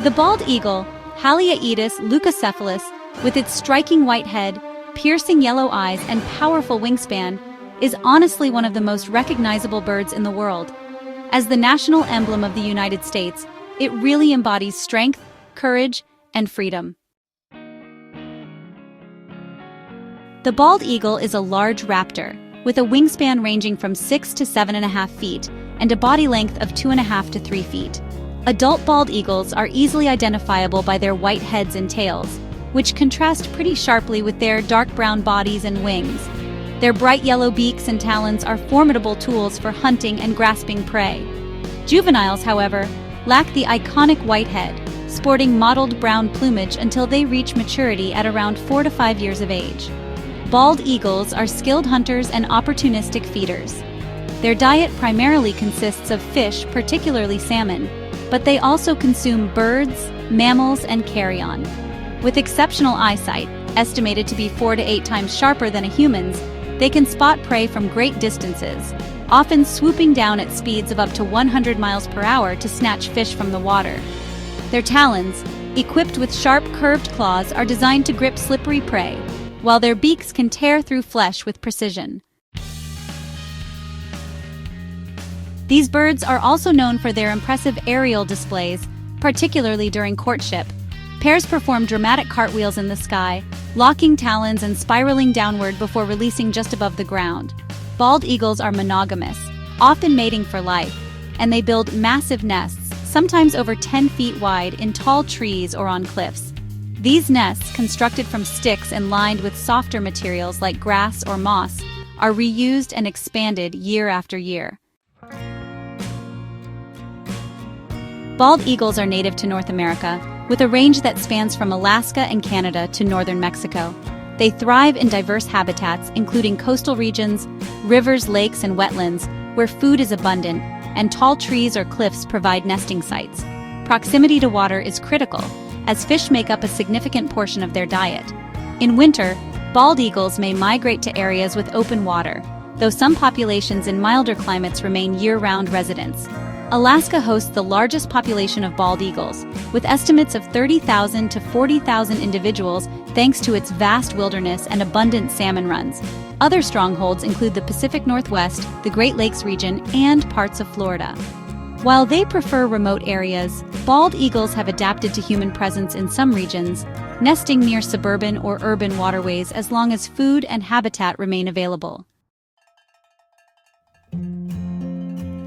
The bald eagle, Haliaeetus leucocephalus, with its striking white head, piercing yellow eyes, and powerful wingspan, is honestly one of the most recognizable birds in the world. As the national emblem of the United States, it really embodies strength, courage, and freedom. The bald eagle is a large raptor, with a wingspan ranging from 6 to 7.5 feet and a body length of 2.5 to 3 feet. Adult bald eagles are easily identifiable by their white heads and tails, which contrast pretty sharply with their dark brown bodies and wings. Their bright yellow beaks and talons are formidable tools for hunting and grasping prey. Juveniles, however, lack the iconic white head, sporting mottled brown plumage until they reach maturity at around 4 to 5 years of age. Bald eagles are skilled hunters and opportunistic feeders. Their diet primarily consists of fish, particularly salmon, but they also consume birds, mammals, and carrion. With exceptional eyesight, estimated to be 4 to 8 times sharper than a human's, they can spot prey from great distances, often swooping down at speeds of up to 100 miles per hour to snatch fish from the water. Their talons, equipped with sharp curved claws, are designed to grip slippery prey, while their beaks can tear through flesh with precision. These birds are also known for their impressive aerial displays, particularly during courtship. Pairs perform dramatic cartwheels in the sky, locking talons and spiraling downward before releasing just above the ground. Bald eagles are monogamous, often mating for life, and they build massive nests, sometimes over 10 feet wide, in tall trees or on cliffs. These nests, constructed from sticks and lined with softer materials like grass or moss, are reused and expanded year after year. Bald eagles are native to North America, with a range that spans from Alaska and Canada to northern Mexico. They thrive in diverse habitats, including coastal regions, rivers, lakes, and wetlands, where food is abundant, and tall trees or cliffs provide nesting sites. Proximity to water is critical, as fish make up a significant portion of their diet. In winter, bald eagles may migrate to areas with open water, though some populations in milder climates remain year-round residents. Alaska hosts the largest population of bald eagles, with estimates of 30,000 to 40,000 individuals thanks to its vast wilderness and abundant salmon runs. Other strongholds include the Pacific Northwest, the Great Lakes region, and parts of Florida. While they prefer remote areas, bald eagles have adapted to human presence in some regions, nesting near suburban or urban waterways as long as food and habitat remain available.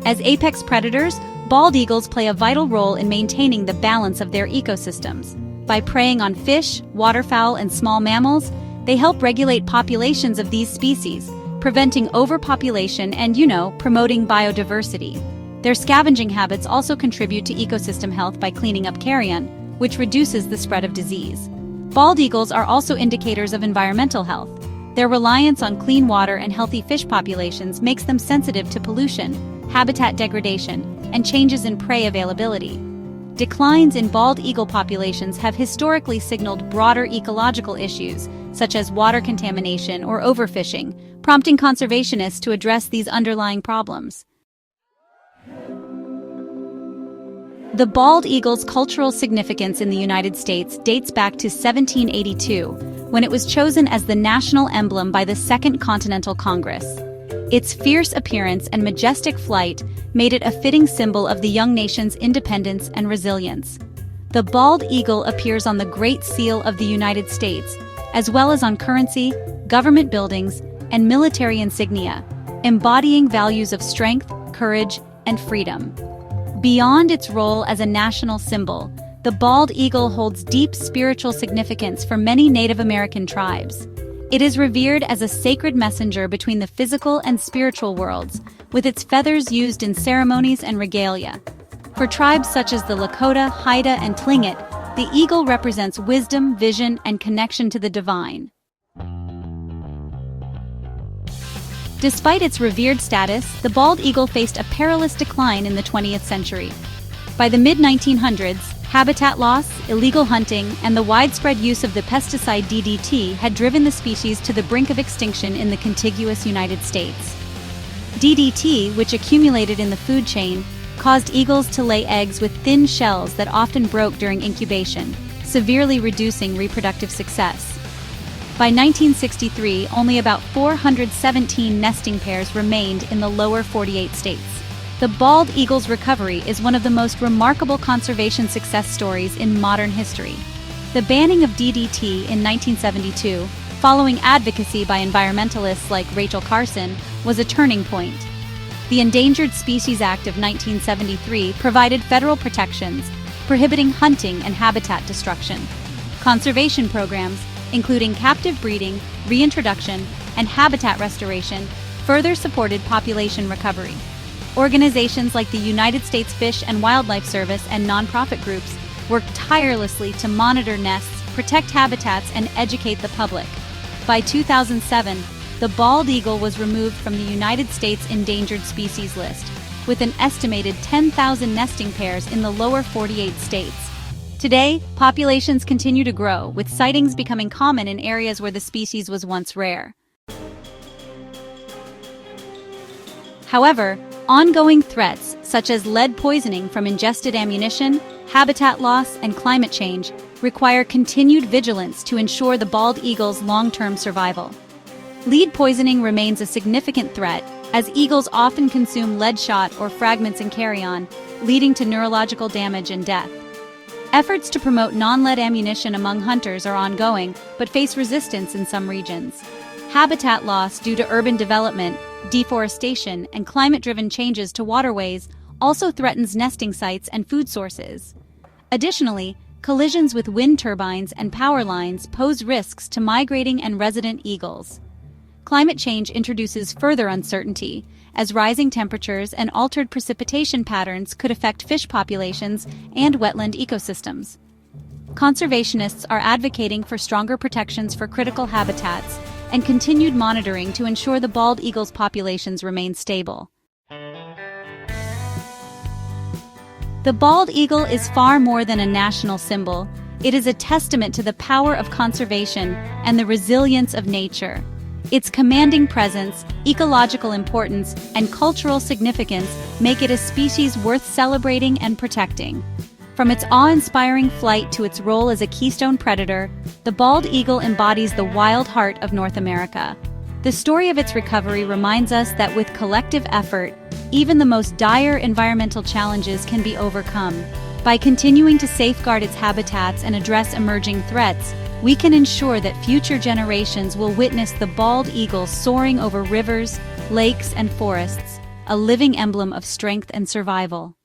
As apex predators, bald eagles play a vital role in maintaining the balance of their ecosystems. By preying on fish, waterfowl, and small mammals, they help regulate populations of these species, preventing overpopulation and, promoting biodiversity. Their scavenging habits also contribute to ecosystem health by cleaning up carrion, which reduces the spread of disease. Bald eagles are also indicators of environmental health. Their reliance on clean water and healthy fish populations makes them sensitive to pollution, habitat degradation, and changes in prey availability. Declines in bald eagle populations have historically signaled broader ecological issues, such as water contamination or overfishing, prompting conservationists to address these underlying problems. The bald eagle's cultural significance in the United States dates back to 1782, when it was chosen as the national emblem by the Second Continental Congress. Its fierce appearance and majestic flight made it a fitting symbol of the young nation's independence and resilience. The bald eagle appears on the Great Seal of the United States, as well as on currency, government buildings, and military insignia, embodying values of strength, courage, and freedom. Beyond its role as a national symbol, the bald eagle holds deep spiritual significance for many Native American tribes. It is revered as a sacred messenger between the physical and spiritual worlds, with its feathers used in ceremonies and regalia. For tribes such as the Lakota, Haida, and Tlingit, the eagle represents wisdom, vision, and connection to the divine. Despite its revered status, the bald eagle faced a perilous decline in the 20th century. By the mid-1900s, habitat loss, illegal hunting, and the widespread use of the pesticide DDT had driven the species to the brink of extinction in the contiguous United States. DDT, which accumulated in the food chain, caused eagles to lay eggs with thin shells that often broke during incubation, severely reducing reproductive success. By 1963, only about 417 nesting pairs remained in the lower 48 states. The bald eagle's recovery is one of the most remarkable conservation success stories in modern history. The banning of DDT in 1972, following advocacy by environmentalists like Rachel Carson, was a turning point. The Endangered Species Act of 1973 provided federal protections, prohibiting hunting and habitat destruction. Conservation programs, including captive breeding, reintroduction, and habitat restoration, further supported population recovery. Organizations like the United States Fish and Wildlife Service and nonprofit groups worked tirelessly to monitor nests, protect habitats, and educate the public. By 2007, the bald eagle was removed from the United States endangered species list, with an estimated 10,000 nesting pairs in the lower 48 states. Today, populations continue to grow, with sightings becoming common in areas where the species was once rare. However, ongoing threats, such as lead poisoning from ingested ammunition, habitat loss, and climate change, require continued vigilance to ensure the bald eagle's long-term survival. Lead poisoning remains a significant threat, as eagles often consume lead shot or fragments in carrion, leading to neurological damage and death. Efforts to promote non-lead ammunition among hunters are ongoing, but face resistance in some regions. Habitat loss due to urban development, deforestation, and climate-driven changes to waterways also threatens nesting sites and food sources. Additionally, collisions with wind turbines and power lines pose risks to migrating and resident eagles. Climate change introduces further uncertainty, as rising temperatures and altered precipitation patterns could affect fish populations and wetland ecosystems. Conservationists are advocating for stronger protections for critical habitats and continued monitoring to ensure the bald eagle's populations remain stable. The bald eagle is far more than a national symbol. It is a testament to the power of conservation and the resilience of nature. Its commanding presence, ecological importance, and cultural significance make it a species worth celebrating and protecting. From its awe-inspiring flight to its role as a keystone predator, the bald eagle embodies the wild heart of North America. The story of its recovery reminds us that with collective effort, even the most dire environmental challenges can be overcome. By continuing to safeguard its habitats and address emerging threats, we can ensure that future generations will witness the bald eagle soaring over rivers, lakes, and forests, a living emblem of strength and survival.